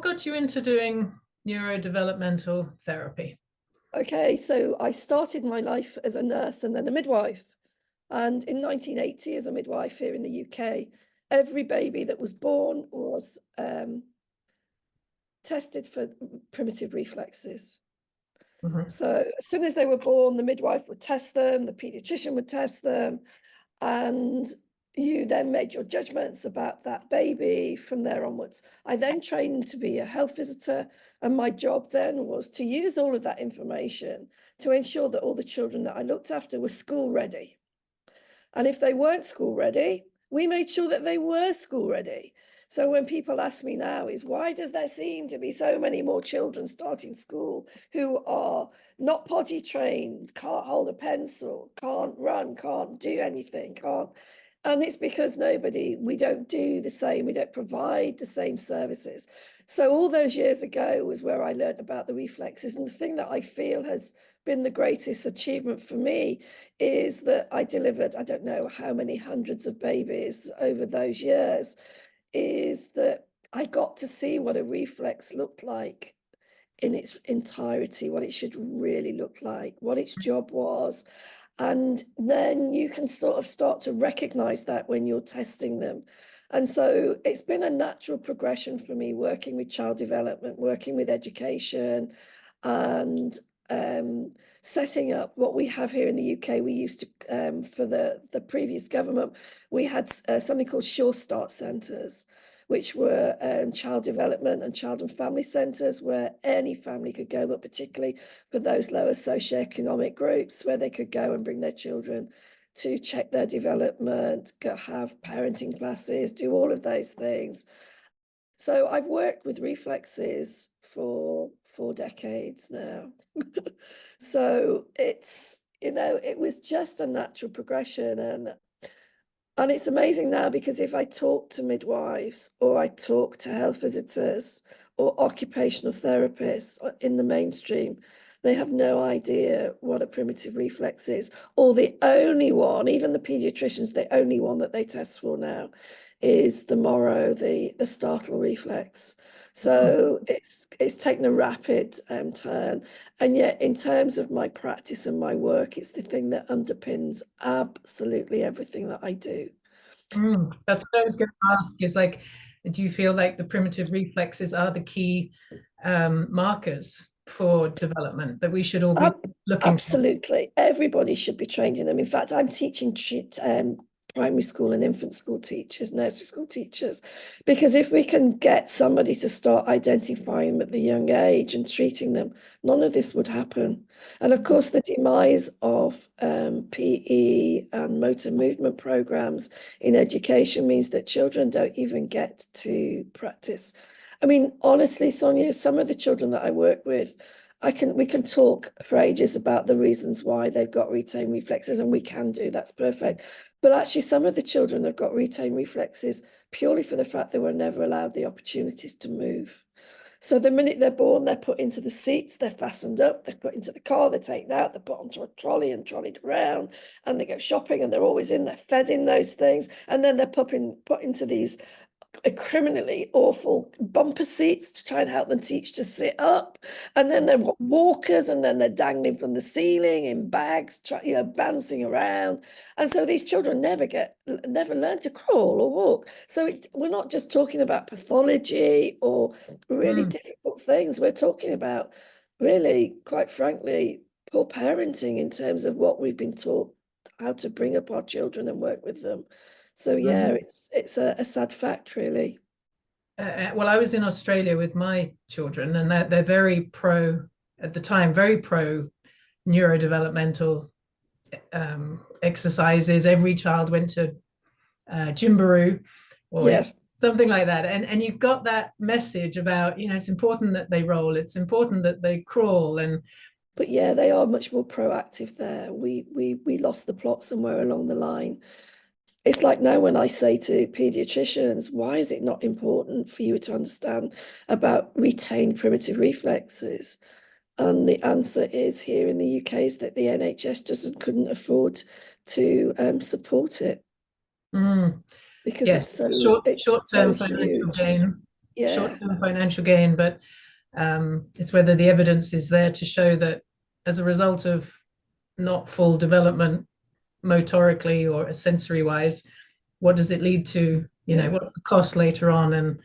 what got you into doing neurodevelopmental therapy? Okay, so I started my life as a nurse and then a midwife. And in 1980, as a midwife here in the UK, every baby that was born was tested for primitive reflexes. Mhm. So as soon as they were born, the midwife would test them, the pediatrician would test them, and you then made your judgments about that baby from there onwards. I then trained to be a health visitor, and my job then was to use all of that information to ensure that all the children that I looked after were school ready. And if they weren't school ready, we made sure that they were school ready. So when people ask me now is, why does there seem to be so many more children starting school who are not potty trained, can't hold a pencil, can't run, can't do anything, can't. And it's because we don't do the same, we don't provide the same services. So all those years ago was where I learned about the reflexes. And the thing that I feel has been the greatest achievement for me is that I delivered, I don't know how many hundreds of babies over those years, is that I got to see what a reflex looked like in its entirety, what it should really look like, what its job was. And then you can sort of start to recognize that when you're testing them. And so it's been a natural progression for me working with child development, working with education, and setting up what we have here in the UK. We used to, for the previous government, we had something called Sure Start centres, which were child development and child and family centres where any family could go, but particularly for those lower socioeconomic groups where they could go and bring their children to check their development, go have parenting classes, do all of those things. So I've worked with reflexes for 4 decades now. So it's, it was just a natural progression. And it's amazing now because if I talk to midwives or I talk to health visitors or occupational therapists in the mainstream, they have no idea what a primitive reflex is. Or the only one, even the pediatricians, the only one that they test for now is the Moro, the startle reflex. So it's taken a rapid turn. And yet in terms of my practice and my work, it's the thing that underpins absolutely everything that I do. That's what I was going to ask is like, do you feel like the primitive reflexes are the key markers for development that we should all be looking for? Absolutely. Everybody should be trained in them. In fact, I'm teaching primary school and infant school teachers, nursery school teachers, because if we can get somebody to start identifying them at the young age and treating them, none of this would happen. And of course, the demise of PE and motor movement programs in education means that children don't even get to practice. I mean, honestly, Sonia, some of the children that I work with, we can talk for ages about the reasons why they've got retained reflexes, and we can do, that's perfect. But actually, some of the children have got retained reflexes purely for the fact they were never allowed the opportunities to move. So the minute they're born, they're put into the seats, they're fastened up, they're put into the car, they're taken out, they're put onto a trolley and trolleyed around, and they go shopping, and they're always in, they're fed in those things, and then they're put into these criminally awful bumper seats to try and help them teach to sit up, and then they're walkers, and then they're dangling from the ceiling in bags, bouncing around. And so these children never learn to crawl or walk. So we're not just talking about pathology or really difficult things. We're talking about really, quite frankly, poor parenting in terms of what we've been taught how to bring up our children and work with them. So yeah, it's a sad fact, really. Well, I was in Australia with my children, and they're very pro, at the time, very pro neurodevelopmental exercises. Every child went to Gymboree or something like that. And you got that message about, it's important that they roll, it's important that they crawl. But yeah, they are much more proactive there. We lost the plot somewhere along the line. It's like now when I say to pediatricians, why is it not important for you to understand about retained primitive reflexes? And the answer is here in the UK is that the NHS just couldn't afford to support it. Because it's so short-term financial huge. gain. Yeah. short-term financial gain, but it's whether the evidence is there to show that as a result of not full development motorically or sensory wise, what does it lead to? Yeah. What's the cost later on? And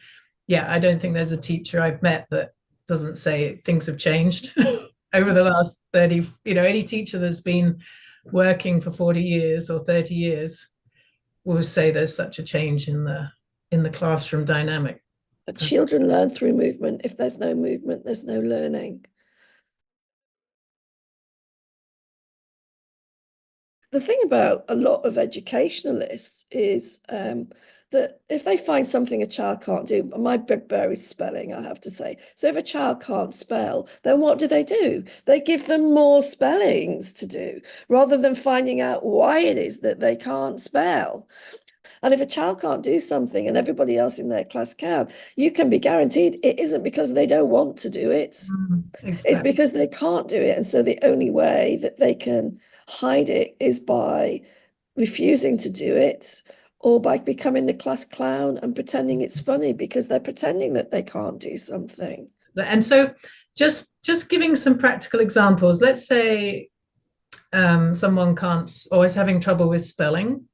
yeah, I don't think there's a teacher I've met that doesn't say things have changed over the last 30, any teacher that's been working for 40 years or 30 years will say there's such a change in the classroom dynamic. Children learn through movement. If there's no movement, there's no learning. The thing about a lot of educationalists is that if they find something a child can't do, my bugbear is spelling, I have to say. So if a child can't spell, then what do? They give them more spellings to do rather than finding out why it is that they can't spell. And if a child can't do something and everybody else in their class can, you can be guaranteed it isn't because they don't want to do it. It's Exactly. because they can't do it. And so the only way that they can hide it is by refusing to do it or by becoming the class clown and pretending it's funny because they're pretending that they can't do something. And so just giving some practical examples. Let's say someone can't or is having trouble with spelling.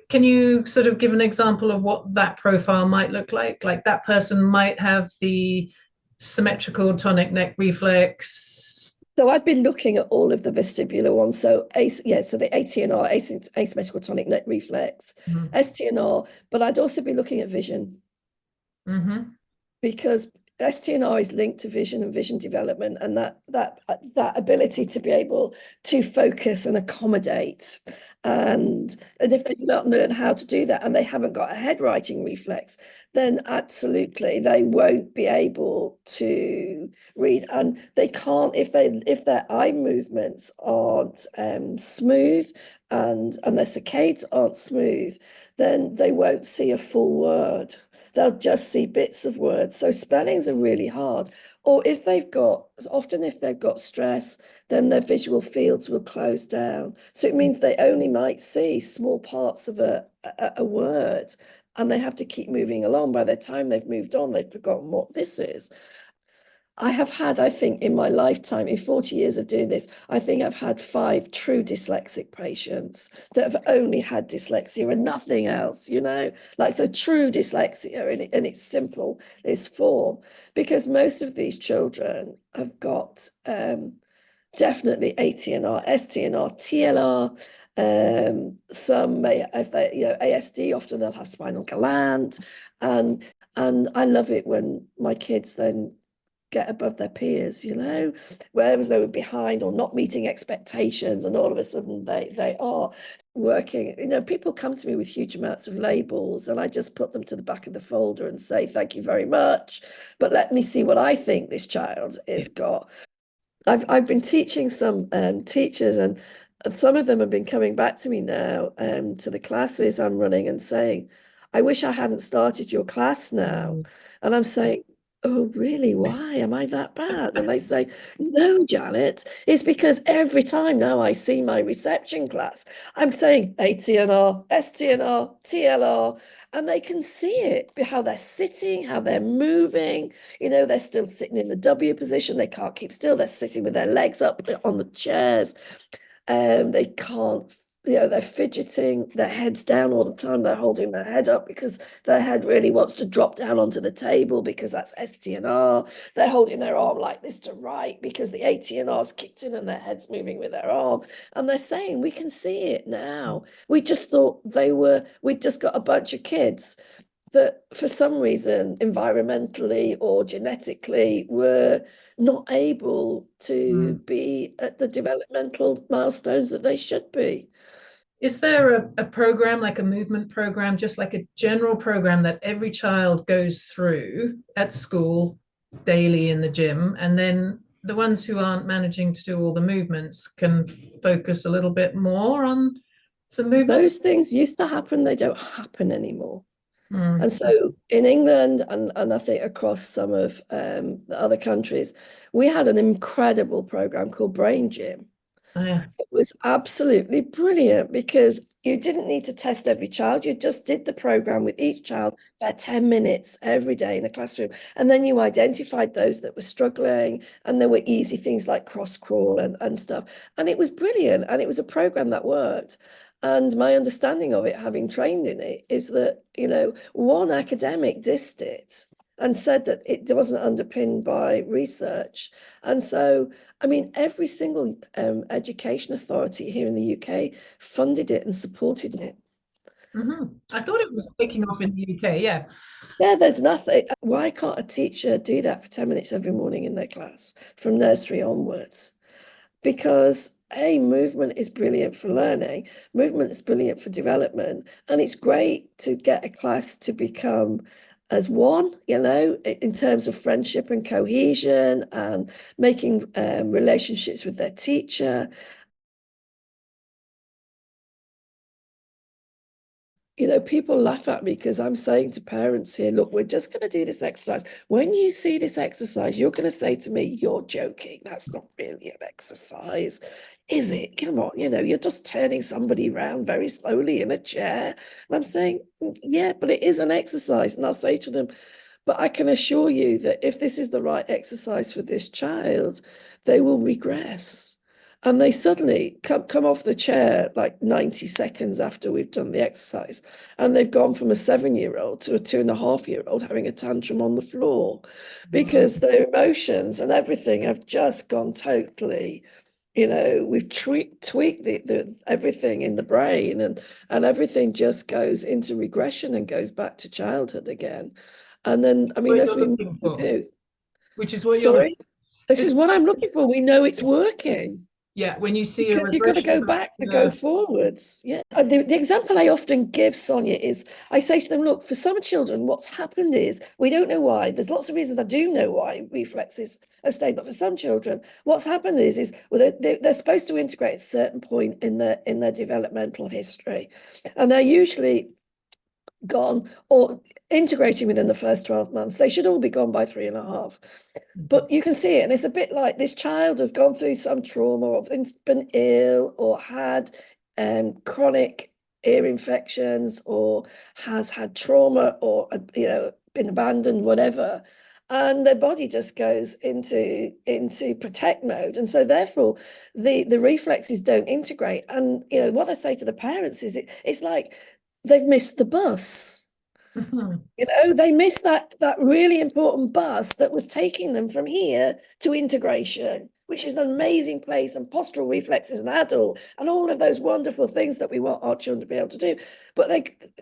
Can you sort of give an example of what that profile might look like? Like that person might have the symmetrical tonic neck reflex. So I've been looking at all of the vestibular ones. So so the ATNR, asymmetrical tonic neck reflex, STNR, but I'd also be looking at vision. Because STNR is linked to vision and vision development, and that ability to be able to focus and accommodate. And if they've not learned how to do that and they haven't got a head writing reflex, then absolutely they won't be able to read. And they can't if their eye movements aren't smooth and their saccades aren't smooth, then they won't see a full word. They'll just see bits of words. So spellings are really hard. Or if they've got stress, then their visual fields will close down. So it means they only might see small parts of a word and they have to keep moving along. By the time they've moved on, they've forgotten what this is. I have had, I think, in my lifetime, in 40 years of doing this, I think I've had 5 true dyslexic patients that have only had dyslexia and nothing else, like so true dyslexia in its simple, its form, because most of these children have got definitely ATNR, STNR, TLR. Some may, if they, ASD, often they'll have spinal gland, and I love it when my kids then get above their peers, whereas they were behind or not meeting expectations, and all of a sudden they are working. People come to me with huge amounts of labels, and I just put them to the back of the folder and say, thank you very much, but let me see what I think this child has got. I've been teaching some teachers, and some of them have been coming back to me now to the classes I'm running and saying, I wish I hadn't started your class now. And I'm saying, oh, really? Why? Am I that bad? And they say, no, Janet, it's because every time now I see my reception class, I'm saying ATNR, STNR, TLR, and they can see it, how they're sitting, how they're moving. They're still sitting in the W position. They can't keep still. They're sitting with their legs up on the chairs. They can't, they're fidgeting, their head's down all the time. They're holding their head up because their head really wants to drop down onto the table because that's STNR. They're holding their arm like this to write because the ATNR's kicked in and their head's moving with their arm. And they're saying, we can see it now. We just thought we'd just got a bunch of kids that for some reason, environmentally or genetically, were not able to be at the developmental milestones that they should be. Is there a program, like a movement program, just like a general program that every child goes through at school, daily in the gym, and then the ones who aren't managing to do all the movements can focus a little bit more on some movements? Those things used to happen, they don't happen anymore. And so in England and I think across some of the other countries, we had an incredible program called Brain Gym. Oh, yeah. It was absolutely brilliant because you didn't need to test every child. You just did the program with each child for 10 minutes every day in the classroom. And then you identified those that were struggling, and there were easy things like cross crawl and stuff. And it was brilliant. And it was a program that worked. And my understanding of it, having trained in it, is that, one academic dissed it and said that it wasn't underpinned by research. And so, I mean, every single education authority here in the UK funded it and supported it. I thought it was taking off in the UK. Yeah. Yeah, there's nothing. Why can't a teacher do that for 10 minutes every morning in their class from nursery onwards? Because movement is brilliant for learning, movement is brilliant for development, and it's great to get a class to become as one, in terms of friendship and cohesion and making relationships with their teacher. People laugh at me because I'm saying to parents here, look, we're just going to do this exercise. When you see this exercise, you're going to say to me, you're joking. That's not really an exercise, is it? Come on, you're just turning somebody around very slowly in a chair. And I'm saying, yeah, but it is an exercise. And I'll say to them, but I can assure you that if this is the right exercise for this child, they will regress. And they suddenly come off the chair like 90 seconds after we've done the exercise. And they've gone from a 7-year-old to a 2.5-year-old having a tantrum on the floor because their emotions and everything have just gone totally, we've tweaked the everything in the brain, and everything just goes into regression and goes back to childhood again. And then, I mean, What as you're we looking for, do, which is what you're looking. sorry, this This is is what what, I'm looking for. We know it's working. yeah, when you see a Because you've got to regression go back back to to go the, forwards. Yeah. The example I often give, Sonia, is I say to them, look, for some children, what's happened is we don't know why. There's lots of reasons I do know why reflexes have stayed, but for some children, what's happened is well, they're supposed to integrate at a certain point in their developmental history. And they're usually gone or integrating within the first 12 months. They should all be gone by 3.5. But you can see it, and it's a bit like this child has gone through some trauma or been ill or had chronic ear infections or has had trauma or been abandoned, whatever. And their body just goes into protect mode. And so therefore the reflexes don't integrate. And what I say to the parents is it's like they've missed the bus. They missed that really important bus that was taking them from here to integration, which is an amazing place, and postural reflexes and adult and all of those wonderful things that we want our children to be able to do. But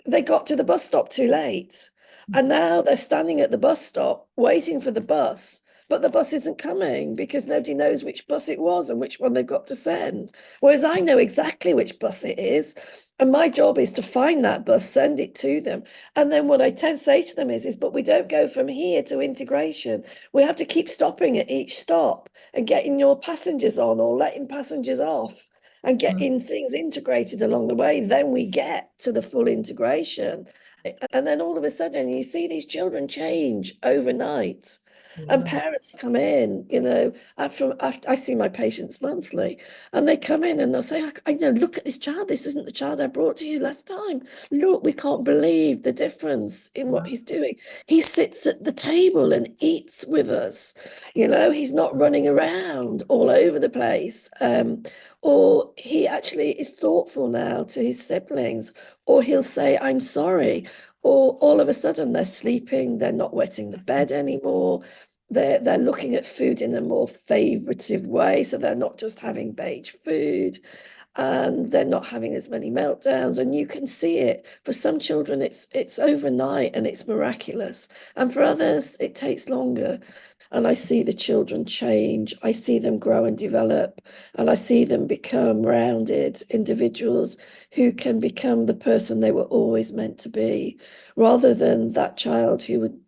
they got to the bus stop too late. And now they're standing at the bus stop waiting for the bus, but the bus isn't coming because nobody knows which bus it was and which one they've got to send. Whereas I know exactly which bus it is. And my job is to find that bus, send it to them. And then what I tend to say to them is, but we don't go from here to integration. We have to keep stopping at each stop and getting your passengers on or letting passengers off and getting things integrated along the way. Then we get to the full integration. And then all of a sudden you see these children change overnight. And parents come in, after I see my patients monthly, and they come in and they'll say, look at this child. This isn't the child I brought to you last time. Look, we can't believe the difference in what he's doing. He sits at the table and eats with us. He's not running around all over the place. Or he actually is thoughtful now to his siblings, or he'll say, I'm sorry. Or all of a sudden they're sleeping, they're not wetting the bed anymore. They're looking at food in a more favoritive way, so they're not just having beige food, and they're not having as many meltdowns. And you can see it. For some children, it's overnight and it's miraculous, and for others, it takes longer. And I see the children change. I see them grow and develop, and I see them become rounded individuals who can become the person they were always meant to be, rather than that child who would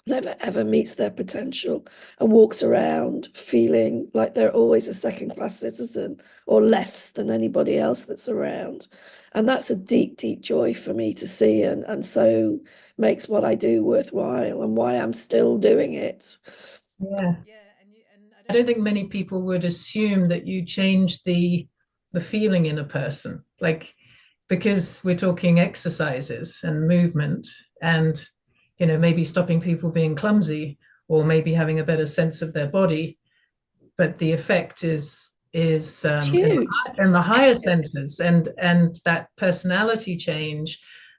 never ever meets their potential and walks around feeling like they're always a second-class citizen or less than anybody else that's around. And that's a deep, deep joy for me to see, and so makes what I do worthwhile and why I'm still doing it. yeah. And I don't think many people would assume that you change the feeling in a person. Like because we're talking exercises and movement and, maybe stopping people being clumsy or maybe having a better sense of their body, but the effect is huge. in the higher centers, and that personality change,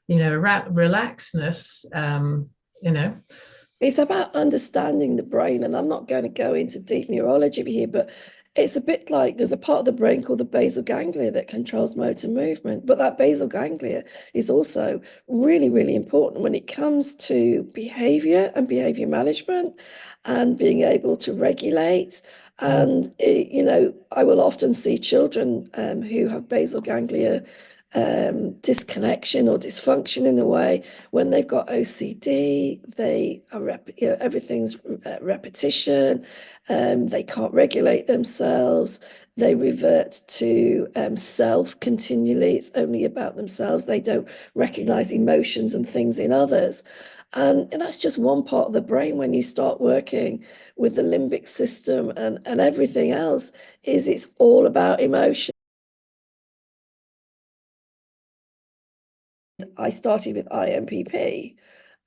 relaxedness, you know It's about understanding the brain, and I'm not going to go into deep neurology here, but it's a bit like there's a part of the brain called the basal ganglia that controls motor movement. But that basal ganglia is also really, really important when it comes to behavior and behavior management and being able to regulate. And, I will often see children who have basal ganglia disconnection or dysfunction in a way when they've got OCD. They are everything's repetition. They can't regulate themselves. They revert to self continually. It's only about themselves. They don't recognize emotions and things in others. And that's just one part of the brain. When you start working with the limbic system and everything else, it's all about emotion. I started with IMPP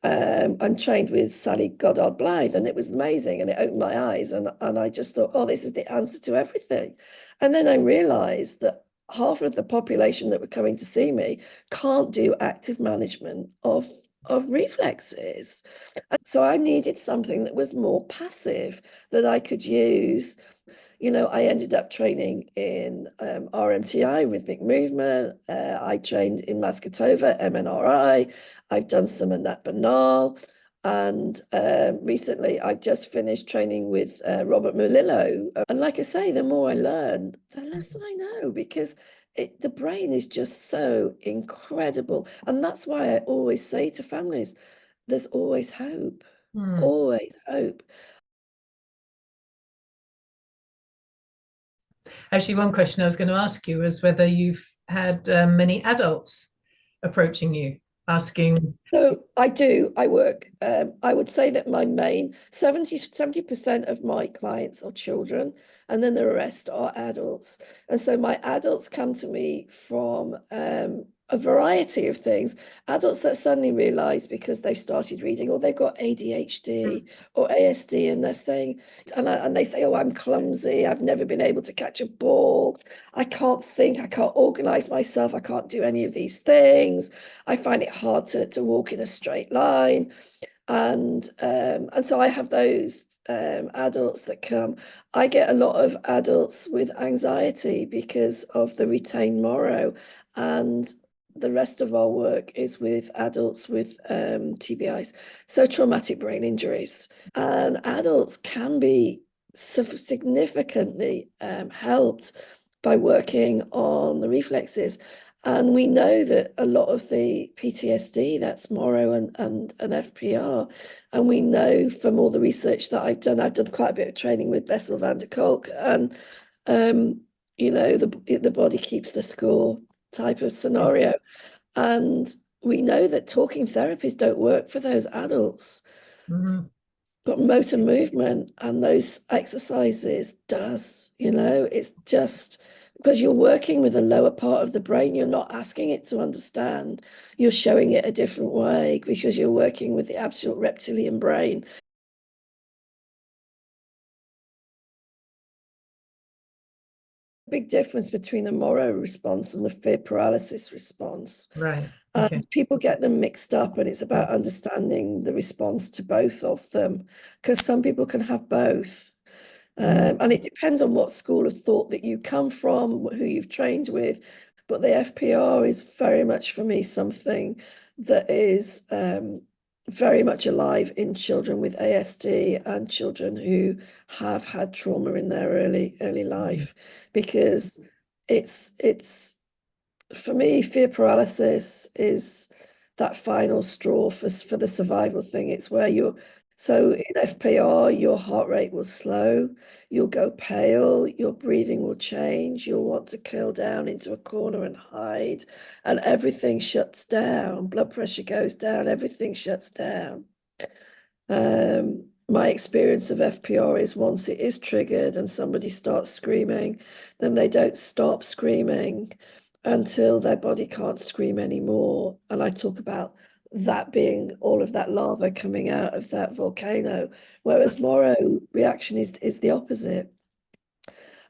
and trained with Sally Goddard Blythe, and it was amazing, and it opened my eyes, and I just thought, oh, this is the answer to everything. And then I realized that half of the population that were coming to see me can't do active management of reflexes. And so I needed something that was more passive that I could use. I ended up training in RMTI, rhythmic movement. I trained in Maskatova, MNRI. I've done some in that banal. And recently, I've just finished training with Robert Mulillo. And like I say, the more I learn, the less I know, because the brain is just so incredible. And that's why I always say to families, there's always hope, always hope. Actually, one question I was going to ask you was whether you've had many adults approaching you asking. So I do, I work. I would say that my main 70% of my clients are children, and then the rest are adults. And so my adults come to me from a variety of things. Adults that suddenly realize because they've started reading or they've got ADHD or ASD, and they're saying, and they say, oh, I'm clumsy. I've never been able to catch a ball. I can't think. I can't organize myself. I can't do any of these things. I find it hard to walk in a straight line. And so I have those adults that come. I get a lot of adults with anxiety because of the retained Moro, and the rest of our work is with adults with TBIs, so traumatic brain injuries. And adults can be significantly helped by working on the reflexes. And we know that a lot of the PTSD, that's Moro and FPR. And we know from all the research that I've done quite a bit of training with Bessel van der Kolk, and the body keeps the score type of scenario. And we know that talking therapies don't work for those adults. But motor movement and those exercises does, it's just because you're working with the lower part of the brain. You're not asking it to understand. You're showing it a different way because you're working with the absolute reptilian brain. Big difference between the Moro response and the fear paralysis response. Right. Okay. And people get them mixed up, and it's about understanding the response to both of them, because some people can have both. And it depends on what school of thought that you come from, who you've trained with. But the FPR is very much, for me, something that is very much alive in children with ASD and children who have had trauma in their early life, because it's for me, fear paralysis is that final straw for the survival thing. It's where so in FPR, your heart rate will slow, you'll go pale, your breathing will change, you'll want to curl down into a corner and hide, and everything shuts down. Blood pressure goes down, everything shuts down. My experience of FPR is once it is triggered and somebody starts screaming, then they don't stop screaming. until their body can't scream anymore. And I talk about that being all of that lava coming out of that volcano, whereas Moro reaction is the opposite.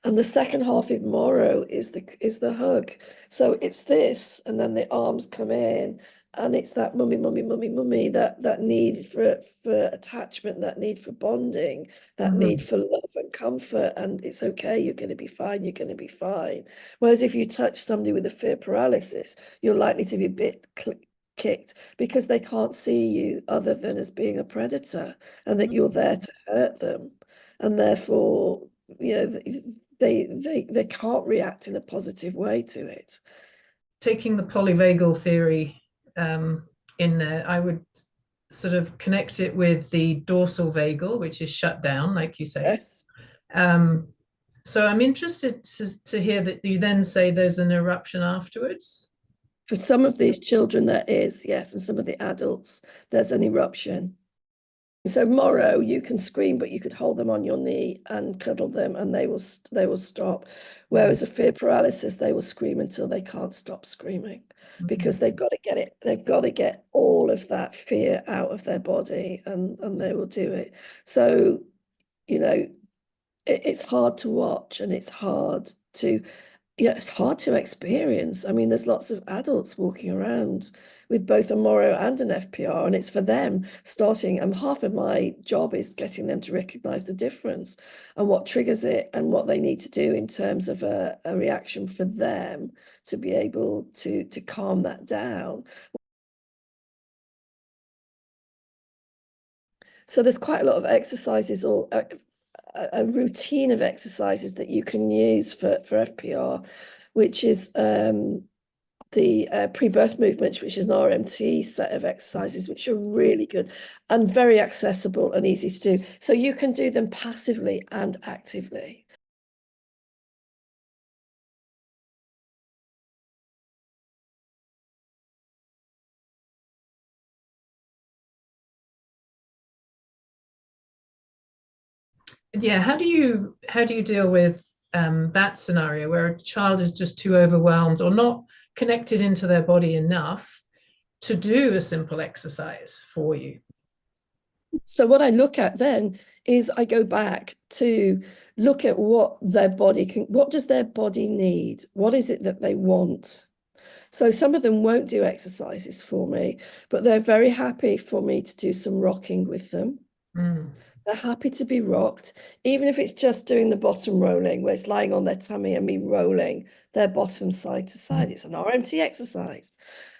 And the second half of Moro is the hug. So it's this, and then the arms come in, and it's that mummy, mummy, mummy, mummy, that need for attachment, that need for bonding, that need for love and comfort. And it's okay, you're going to be fine, you're going to be fine. Whereas if you touch somebody with a fear paralysis, you're likely to be a bit kicked because they can't see you other than as being a predator, and that you're there to hurt them. And therefore, you know, they can't react in a positive way to it. Taking the polyvagal theory in there, I would sort of connect it with the dorsal vagal, which is shut down, like you say. Yes. So I'm interested to hear that you then say there's an eruption afterwards. For some of these children, there is, yes, and some of the adults, there's an eruption. So Moro, you can scream, but you could hold them on your knee and cuddle them, and they will stop. Whereas a fear paralysis, they will scream until they can't stop screaming, because they've got to get it. They've got to get all of that fear out of their body, and they will do it. So, you know, it's hard to watch, and it's hard to experience. I mean, there's lots of adults walking around with both a Moro and an FPR, and it's for them starting. And half of my job is getting them to recognize the difference and what triggers it and what they need to do in terms of a reaction for them to be able to calm that down. So there's quite a lot of exercises, or a routine of exercises that you can use for FPR, which is the pre-birth movements, which is an RMT set of exercises, which are really good and very accessible and easy to do. So you can do them passively and actively. Yeah, how do you deal with that scenario where a child is just too overwhelmed or not connected into their body enough to do a simple exercise for you? So what I look at then is I go back to look at what their body can, what does their body need? What is it that they want? So some of them won't do exercises for me, but they're very happy for me to do some rocking with them. They're happy to be rocked, even if it's just doing the bottom rolling, where it's lying on their tummy and me rolling their bottom side to side. It's an RMT exercise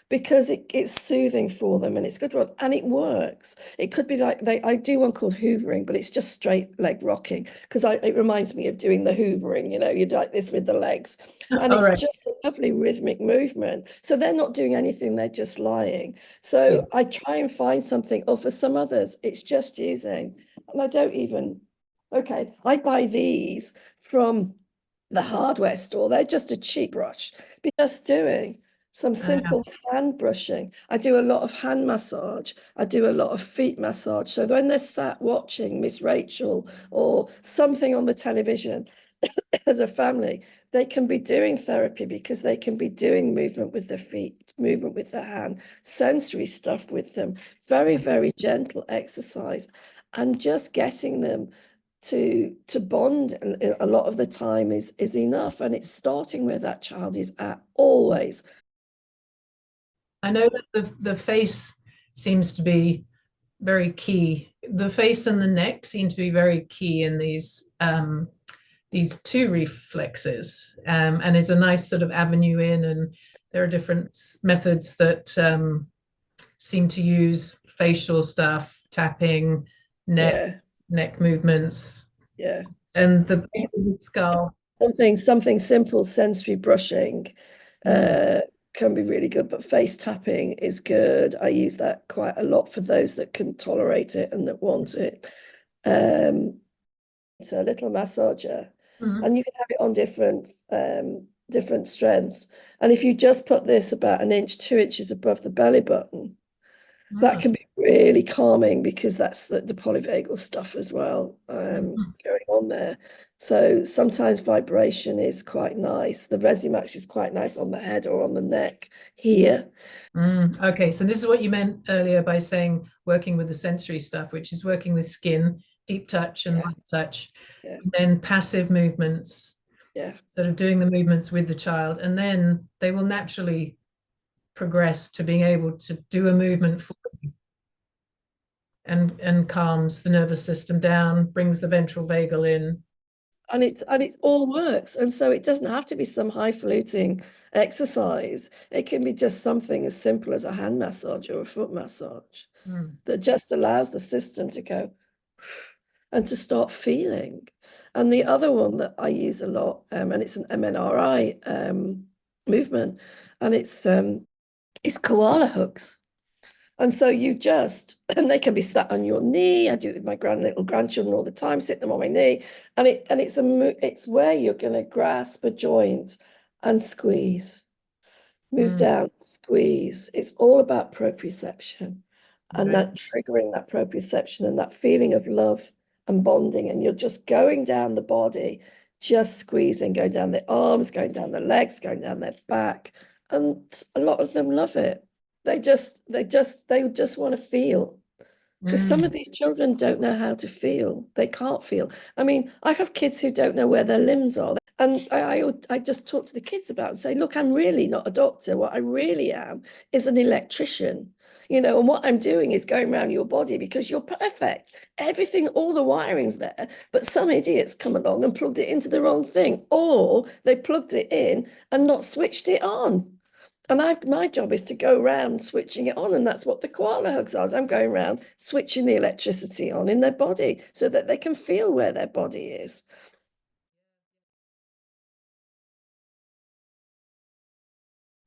because it's soothing for them, and it's good one, and it works. It could be like I do one called hoovering, but it's just straight leg rocking, because it reminds me of doing the hoovering, you do like this with the legs, and it's just a lovely rhythmic movement. So they're not doing anything, they're just lying. So I try and find something, or for some others it's just using, and I don't even, okay, I buy these from the hardware store. They're just a cheap brush. Be just doing some simple hand brushing. I do a lot of hand massage. I do a lot of feet massage. So when they're sat watching Miss Rachel or something on the television as a family, they can be doing therapy because they can be doing movement with their feet, movement with their hand, sensory stuff with them, very, very gentle exercise, and just getting them to bond a lot of the time is enough. And it's starting where that child is at always. I know that the face seems to be very key. The face and the neck seem to be very key in these two reflexes, and it's a nice sort of avenue in. And there are different methods that seem to use facial stuff, tapping, neck movements, and the base of the skull. Something simple, sensory brushing can be really good, but face tapping is good. I use that quite a lot for those that can tolerate it and that want it. It's a little massager, and you can have it on different strengths. And if you just put this about 1 inch, 2 inches above the belly button, That Ah, can be really calming because that's the polyvagal stuff as well, mhm. going on there. So sometimes vibration is quite nice. The Resimax is quite nice on the head or on the neck here. Okay, so this is what you meant earlier by saying working with the sensory stuff, which is working with skin, deep touch and Yeah, light touch, yeah, and then passive movements, yeah. sort of doing the movements with the child, and then they will naturally progress to being able to do a movement for you and calms the nervous system down, brings the ventral vagal in. And it all works. And so it doesn't have to be some highfalutin exercise. It can be just something as simple as a hand massage or a foot massage Mm, that just allows the system to go and to start feeling. And the other one that I use a lot, and it's an MNRI movement, and it's koala hooks. And so you just, and they can be sat on your knee. I do it with my little grandchildren all the time, sit them on my knee. And it's where you're going to grasp a joint and squeeze, move mm, down, squeeze. It's all about proprioception and right. that triggering that proprioception and that feeling of love and bonding. And you're just going down the body, just squeezing, going down the arms, going down the legs, going down their back. And a lot of them love it. They just want to feel. Because some of Mm, these children don't know how to feel. They can't feel. I mean, I have kids who don't know where their limbs are. And I just talk to the kids about and say, look, I'm really not a doctor. What I really am is an electrician, and what I'm doing is going around your body because you're perfect. Everything, all the wiring's there, but some idiots come along and plugged it into the wrong thing, or they plugged it in and not switched it on. And my job is to go around switching it on. And that's what the koala hugs are. I'm going around switching the electricity on in their body so that they can feel where their body is.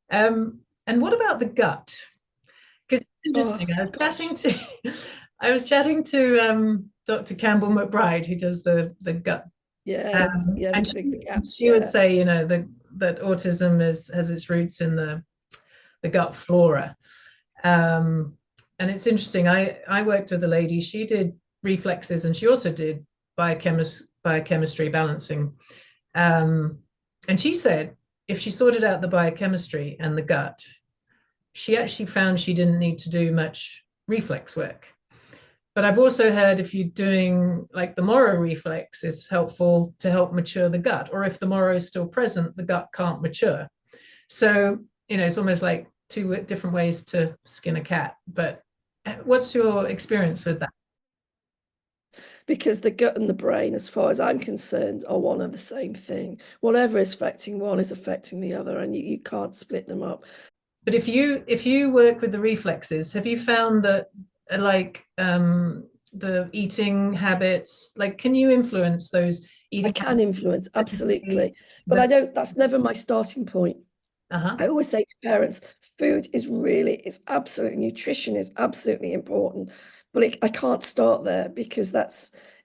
and what about the gut? Because it's Oh, interesting. gosh. I was chatting to Dr. Campbell McBride, who does the gut, Yeah. Yeah. and The gaps. she would Yeah. say, that autism has its roots in the gut flora. Um, and it's interesting. I worked with a lady. She did reflexes, and she also did biochemistry balancing. Um, and she said if she sorted out the biochemistry and the gut, she actually found she didn't need to do much reflex work. But I've also heard if you're doing like the Moro reflex is helpful to help mature the gut, or if the Moro is still present, the gut can't mature. So, it's almost like two different ways to skin a cat. But what's your experience with that? Because the gut and the brain, as far as I'm concerned, are one and the same thing. Whatever is affecting one is affecting the other, and you can't split them up. But if you work with the reflexes, have you found that like the eating habits, like can you influence those I eating can habits influence, specifically absolutely. But with that's never my starting point. uh-huh. I always say to parents, food it's absolutely, nutrition is absolutely important, but I can't start there because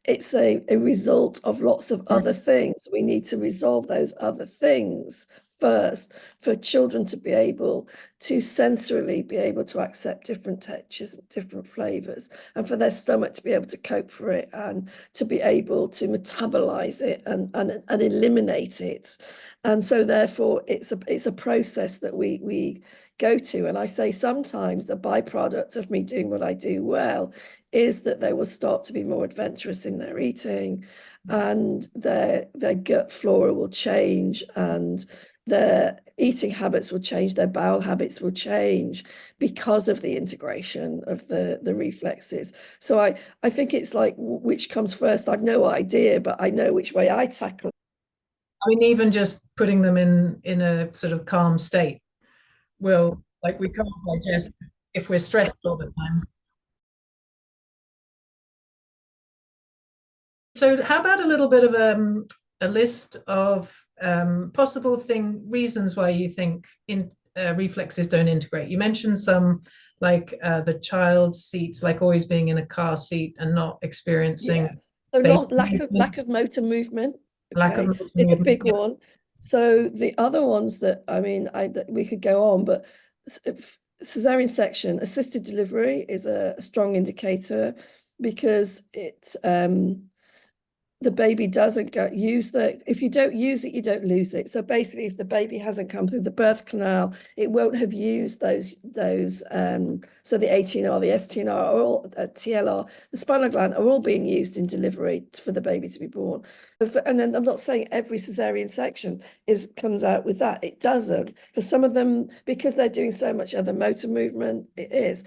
it's a result of lots of other things. We need to resolve those other things first for children to be able to sensorily be able to accept different textures and different flavors, and for their stomach to be able to cope for it and to be able to metabolize it and eliminate it. And so therefore it's a process that we go to. And I say sometimes the byproduct of me doing what I do well is that they will start to be more adventurous in their eating, and their gut flora will change, and their eating habits will change, their bowel habits will change because of the integration of the reflexes. So I think it's like which comes first. I've no idea, but I know which way I tackle. I mean, even just putting them in a sort of calm state will, like, we can't digest if we're stressed all the time. So how about a little bit of a list of possible reasons why you think reflexes don't integrate? You mentioned some, like the child seats, like always being in a car seat and not Yeah. experiencing So baby not lack movements, of motor movement. lack of Okay, motor it's a movement. big Yeah. one. So the other ones that I mean, that we could go on, but cesarean section, assisted delivery is a strong indicator because the baby doesn't if you don't use it, you don't lose it. So basically, if the baby hasn't come through the birth canal, it won't have used those so the 18R, the STNR, are all TLR, the spinal gland are all being used in delivery for the baby to be born. And then I'm not saying every cesarean section comes out with that. It doesn't. For some of them, because they're doing so much other motor movement, it is.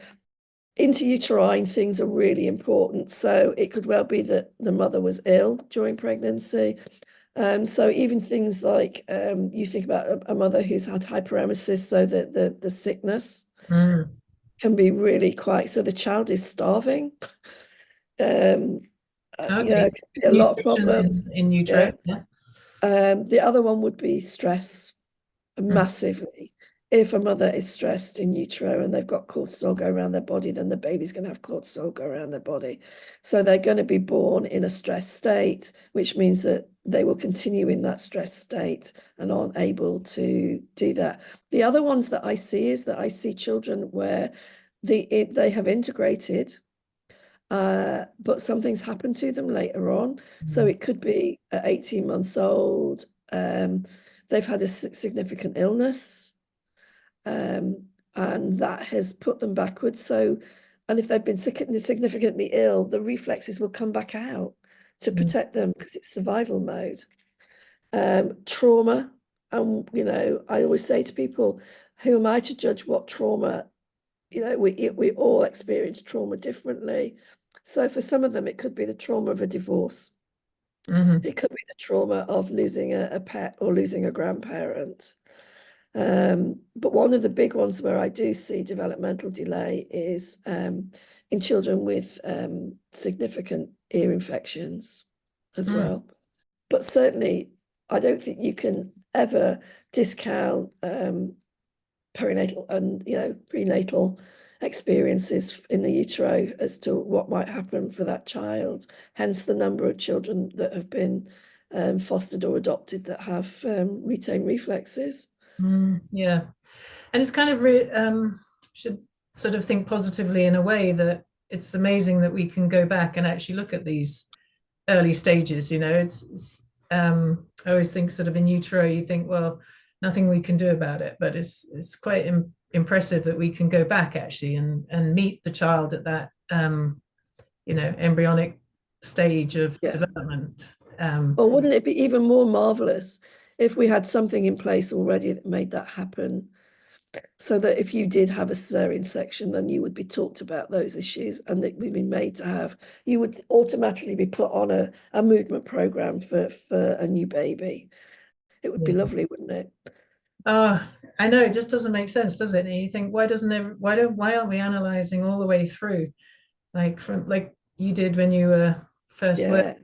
Intrauterine things are really important. So it could well be that the mother was ill during pregnancy. So even things like you think about a mother who's had hyperemesis, so that the sickness can be really quite, so the child is starving. Okay. It could be a lot of problems. In utero. Yeah. The other one would be stress massively. If a mother is stressed in utero and they've got cortisol go around their body, then the baby's going to have cortisol go around their body. So they're going to be born in a stressed state, which means that they will continue in that stressed state and aren't able to do that. The other ones that I see is that I see children where they have integrated, but something's happened to them later on. So it could be at 18 months old, they've had a significant illness, and that has put them backwards. So, and if they've been significantly ill, the reflexes will come back out to protect them because it's survival mode. Trauma, and I always say to people, who am I to judge what trauma? We all experience trauma differently. So for some of them, it could be the trauma of a divorce. It could be the trauma of losing a pet or losing a grandparent. But one of the big ones where I do see developmental delay is in children with significant ear infections as well. But certainly, I don't think you can ever discount perinatal and prenatal experiences in the utero as to what might happen for that child. Hence the number of children that have been fostered or adopted that have retained reflexes. Yeah, and it's kind of should sort of think positively in a way that it's amazing that we can go back and actually look at these early stages. It's I always think sort of in utero, you think, well, nothing we can do about it, but it's quite impressive that we can go back actually and meet the child at that embryonic stage of development. Or wouldn't it be even more marvelous if we had something in place already that made that happen, so that if you did have a cesarean section, then you would be talked about those issues and that we'd be made to have, you would automatically be put on a movement program for a new baby. It would be lovely, wouldn't it? I know, it just doesn't make sense, does it? And you think, why aren't we analyzing all the way through, like you did when you were first working